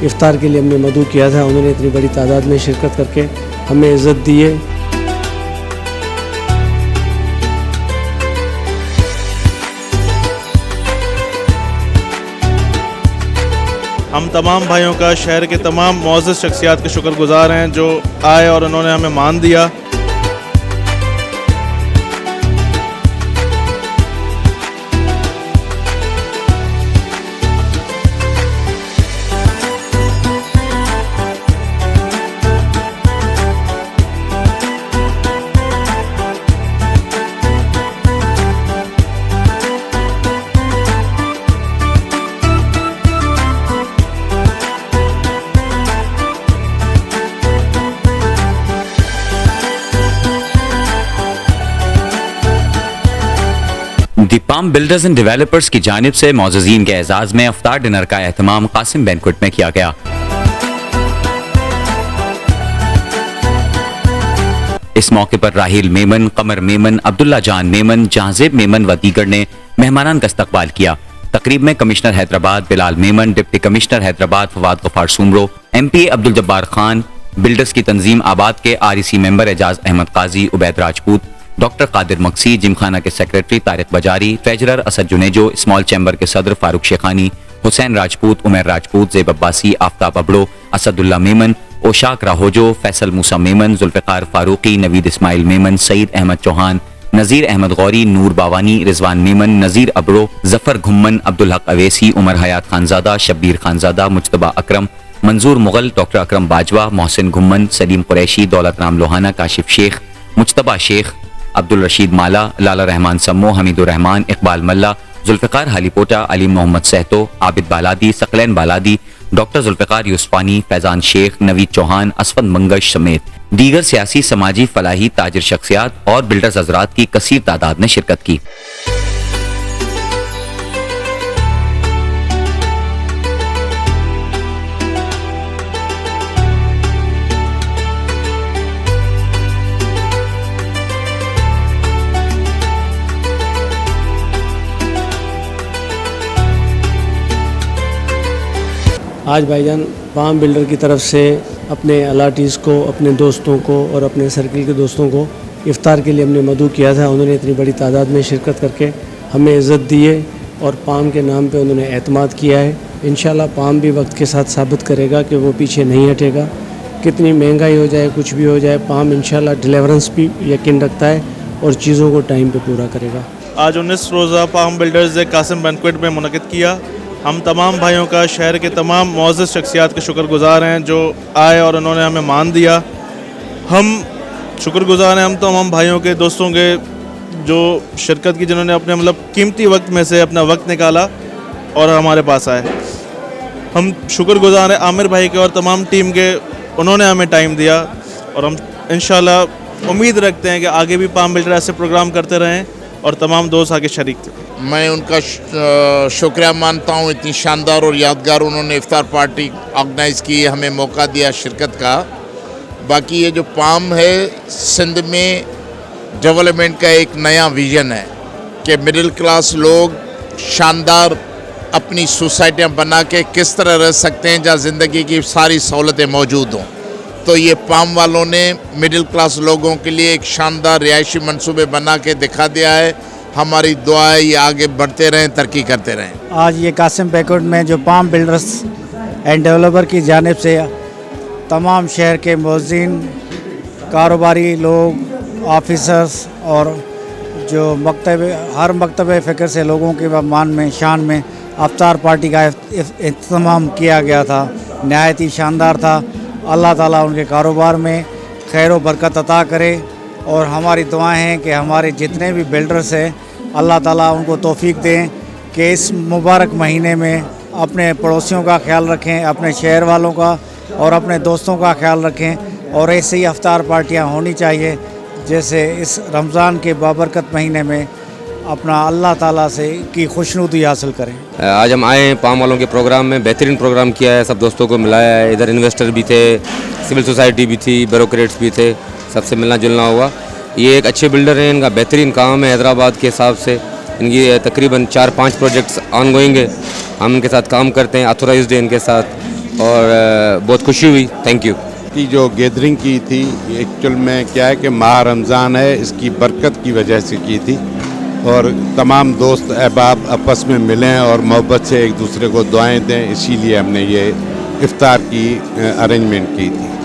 इफ्तार के लिए हमने मदऊ किया था, उन्होंने इतनी बड़ी तादाद में शिरकत करके हमें इज़्ज़त दी है। हम तमाम भाइयों का शहर के तमाम मुअज़्ज़ज़ शख्सियात के शुक्रगुज़ार हैं जो आए और उन्होंने हमें मान दिया। दी पाम बिल्डर्स एंड डेवलपर्स की जानिब से मौजूदीन के एजाज में इफ्तार डिनर का एहतमाम कासिम बैंक्वेट में किया गया। इस मौके पर राहिल मेमन, कमर मेमन, अब्दुल्ला जान मेमन, जहांजेब मेमन व दीगर ने मेहमानान का इस्तकबाल किया। तकरीब में commissioner Hyderabad Bilal Memon, deputy commissioner Hyderabad Fawad Ghaffar Soomro, MP Abdul Jabbar Khan, builders की तंजीम आबाद के REC member Ejaz Ahmed Qazi, Ubaid Rajput, doctor Qadir Maksi, Gymkhana के secretary Tariq Bazari, treasurer Asad Junejo, small chamber के सदर फारूक शेखानी, हुसैन राजपूत, उमर राजपूत, जेब अब्बासी, आफ्ताब अबड़ो, असदुल्ला मेमन, ओशाक राहोजो, फैसल मूसा मेमन, जुल्फ़िकार फारूकी, नवीद इस्माइल मेमन, सईद अहमद चौहान, नज़ीर अहमद गौरी, नूर बावानी, रिजवान मेमन, नज़ीर अबड़ो, जफर घुम्मन, अब्दुल हक अवैसी, उमर हयात खानजादा, शब्बीर खानजादा, मुज्तबा अकरम, मंजूर मुगल, डॉक्टर अकरम बाजवा, मोहसिन घुम्मन, सलीम कुरैशी, दौलत राम लोहाना, काशिफ शेख, मुज्तबा शेख, अब्दुल रशीद माला, लाला रहमान सम्मो, हमीदुर रहमान, इकबाल मल्ला, जुल्फ़िकार हालीपोटा, अली मोहम्मद सहतो, आबिद बालादी, सकलैन बालादी, डॉक्टर जुल्फ़िकार यूसुफ़ानी, फैज़ान शेख, नवीद चौहान, असफद मंगश समेत दीगर सियासी, समाजी, फलाही, ताजिर शख्सियात और बिल्डर्स हज़रात की कसीर तादाद ने शिरकत की। आज भाईजान पाम बिल्डर की तरफ से अपने अलाटीज़ को, अपने दोस्तों को और अपने सर्किल के दोस्तों को इफ्तार के लिए हमने मदऊ किया था, उन्होंने इतनी बड़ी तादाद में शिरकत करके हमें इज़्ज़त दी है और पाम के नाम पे उन्होंने एतमाद किया है। इंशाल्लाह पाम भी वक्त के साथ साबित करेगा कि वो पीछे नहीं हटेगा। कितनी महंगाई हो जाए, कुछ भी हो जाए, पाम इंशाल्लाह डिलीवरेंस भी यकीन रखता है और चीज़ों को टाइम पे पूरा करेगा। आज 19 रोज़ा palm builders day Qasim banquet में मुनक़िद किया। हम तमाम भाइयों का शहर के तमाम मुअज़्ज़ज़ शख्सियात के शुक्रगुज़ार हैं जो आए और उन्होंने हमें मान दिया। हम शुक्रगुज़ार हैं हम तमाम भाइयों के, दोस्तों के जो शिरकत की, जिन्होंने अपने कीमती वक्त में से अपना वक्त निकाला और हमारे पास आए। हम शुक्रगुज़ार हैं आमिर भाई के और तमाम टीम के, उन्होंने हमें टाइम दिया और हम इंशाल्लाह उम्मीद रखते हैं कि आगे भी पाम बिल्डर ऐसे प्रोग्राम करते रहें और तमाम दोस्त आगे शरीक थे। मैं उनका शुक्रिया मानता हूँ, इतनी शानदार और यादगार उन्होंने इफ्तार पार्टी ऑर्गेनाइज़ की, हमें मौका दिया शिरकत का। बाकी ये जो पाम है, सिंध में डेवलपमेंट का एक नया विज़न है कि मिडिल क्लास लोग शानदार अपनी सोसाइटियाँ बना के किस तरह रह सकते हैं जहाँ ज़िंदगी की सारी सहूलतें मौजूद हों। तो ये पाम वालों ने मिडिल क्लास लोगों के लिए एक शानदार रिहायशी मंसूबे बना के दिखा दिया है। हमारी दुआ है ये आगे बढ़ते रहें, तरक्की करते रहें। आज ये कासिम बैंक्वेट में जो पाम बिल्डर्स एंड डेवलपर की जानिब से तमाम शहर के मुअज़्ज़िन, कारोबारी लोग, ऑफिसर्स और जो हर मकतब फ़िक्र से लोगों के मान में, शान में अफ्तार पार्टी का इख्तिताम किया गया था। नहायत ही शानदार था। अल्लाह ताला उनके कारोबार में खैर व बरकत अता करे और हमारी दुआएं हैं कि हमारे जितने भी बिल्डर्स हैं अल्लाह ताला उनको तौफीक दें कि इस मुबारक महीने में अपने पड़ोसियों का ख्याल रखें, अपने शहर वालों का और अपने दोस्तों का ख्याल रखें और ऐसे ही अफ्तार पार्टियां होनी चाहिए जैसे इस रमज़ान के बाबरकत महीने में अपना अल्लाह ताला से की खुशनुदी हासिल करें। आज हम आए हैं पाम वालों के प्रोग्राम में, बेहतरीन प्रोग्राम किया है, सब दोस्तों को मिलाया है। इधर इन्वेस्टर भी थे, सिविल सोसाइटी भी थी, ब्यूरोक्रेट्स भी थे, सबसे मिलना जुलना हुआ। ये एक अच्छे बिल्डर हैं, इनका बेहतरीन काम है हैदराबाद के हिसाब से। इनकी तकरीबन 4-5 प्रोजेक्ट्स ऑन गोइंग है, हम इनके साथ काम करते हैं, ऑथोराइज्ड है इनके साथ। और बहुत खुशी हुई। Thank you. की जो गैदरिंग की थी एक्चुअल में क्या है कि माह रमज़ान है, इसकी बरकत की वजह से की थी और तमाम दोस्त अहबाब आपस में मिलें और मोहब्बत से एक दूसरे को दुआएं दें, इसीलिए हमने ये इफ्तार की अरेंजमेंट की थी।